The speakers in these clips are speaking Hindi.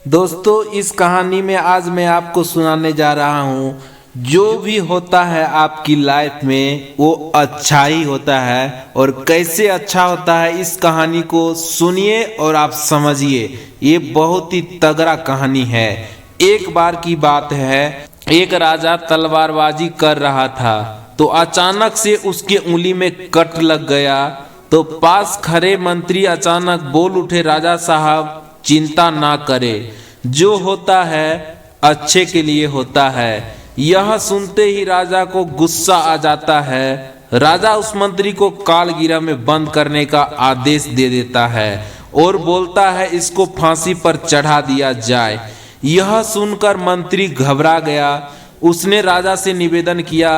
दोस्तों, इस कहानी में आज मैं आपको सुनाने जा रहा हूँ, जो भी होता है आपकी लाइफ में वो अच्छा ही होता है। और कैसे अच्छा होता है इस कहानी को सुनिए और आप समझिए। ये बहुत ही तगड़ा कहानी है। एक बार की बात है, एक राजा तलवारबाजी कर रहा था तो अचानक से उसके उंगली में कट लग गया। तो पास खड़े मंत्री अचानक बोल उठे, राजा साहब चिंता ना करे, जो होता है अच्छे के लिए होता है। यह सुनते ही राजा को गुस्सा आ जाता है। राजा उस मंत्री को कालगिरह में बंद करने का आदेश दे देता है और बोलता है इसको फांसी पर चढ़ा दिया जाए। यह सुनकर मंत्री घबरा गया। उसने राजा से निवेदन किया,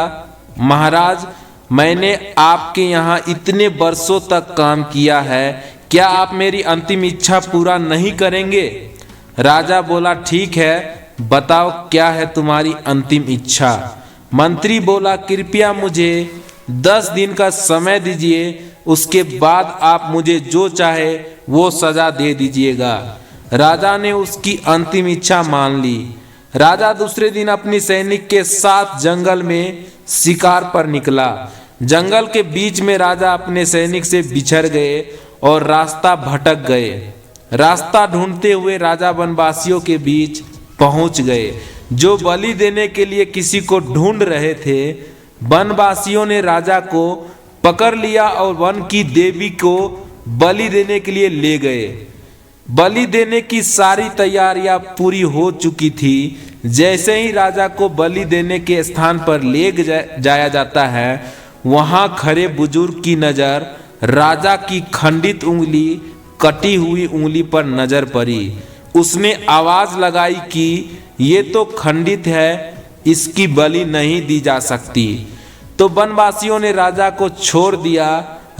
महाराज, मैंने आपके यहाँ इतने वर्षों तक काम किया है, क्या आप मेरी अंतिम इच्छा पूरा नहीं करेंगे? राजा बोला, ठीक है, बताओ क्या है तुम्हारी अंतिम इच्छा? मंत्री बोला, कृपया मुझे 10 दिन का समय दीजिए, उसके बाद आप मुझे जो चाहे वो सजा दे दीजिएगा। राजा ने उसकी अंतिम इच्छा मान ली। राजा दूसरे दिन अपनी सैनिक के साथ जंगल में शिकार पर निकला। जंगल के बीच में राजा अपने सैनिक से बिछड़ गए और रास्ता भटक गए। रास्ता ढूंढते हुए राजा वनवासियों के बीच पहुंच गए, जो बलि देने के लिए किसी को ढूंढ रहे थे। वनवासियों ने राजा को पकड़ लिया और वन की देवी को बलि देने के लिए ले गए। बलि देने की सारी तैयारियां पूरी हो चुकी थी। जैसे ही राजा को बलि देने के स्थान पर ले जाया जाता है, वहां खड़े बुजुर्ग की नजर राजा की खंडित उंगली, कटी हुई उंगली पर नजर पड़ी। उसने आवाज लगाई कि ये तो खंडित है, इसकी बलि नहीं दी जा सकती। तो वनवासियों ने राजा को छोड़ दिया।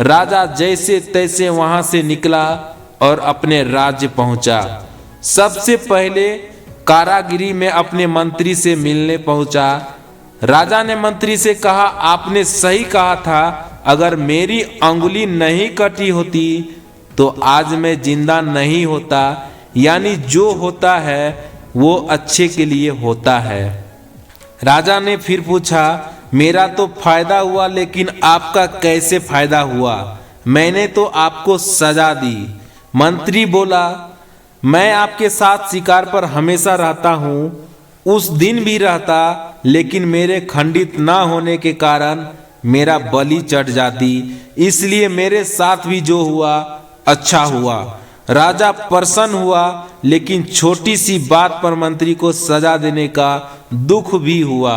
राजा जैसे तैसे वहां से निकला और अपने राज्य पहुंचा। सबसे पहले कारागिरी में अपने मंत्री से मिलने पहुंचा। राजा ने मंत्री से कहा, आपने सही कहा था, अगर मेरी अंगुली नहीं कटी होती तो आज मैं जिंदा नहीं होता। यानी जो होता है वो अच्छे के लिए होता है। राजा ने फिर पूछा, मेरा तो फायदा हुआ, लेकिन आपका कैसे फायदा हुआ? मैंने तो आपको सजा दी। मंत्री बोला, मैं आपके साथ शिकार पर हमेशा रहता हूँ, उस दिन भी रहता, लेकिन मेरे खंडित ना होने के कारण मेरा बलि चढ़ जाती, इसलिए मेरे साथ भी जो हुआ अच्छा हुआ। राजा प्रसन्न हुआ, लेकिन छोटी सी बात पर मंत्री को सजा देने का दुख भी हुआ।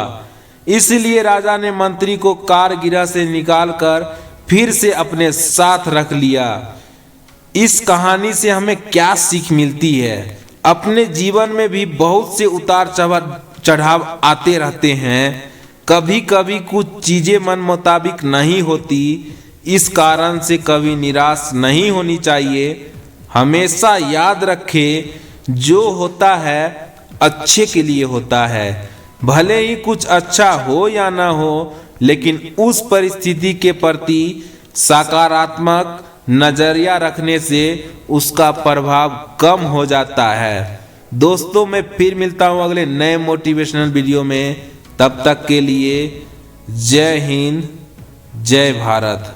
इसलिए राजा ने मंत्री को कारागृह से निकालकर फिर से अपने साथ रख लिया। इस कहानी से हमें क्या सीख मिलती है? अपने जीवन में भी बहुत से उतार चढ़ाव आते रहते हैं। कभी कभी कुछ चीजें मन मुताबिक नहीं होती, इस कारण से कभी निराश नहीं होनी चाहिए। हमेशा याद रखें, जो होता है अच्छे के लिए होता है। भले ही कुछ अच्छा हो या ना हो, लेकिन उस परिस्थिति के प्रति सकारात्मक नजरिया रखने से उसका प्रभाव कम हो जाता है। दोस्तों, मैं फिर मिलता हूँ अगले नए मोटिवेशनल वीडियो में। तब तक के लिए जय हिंद, जय भारत।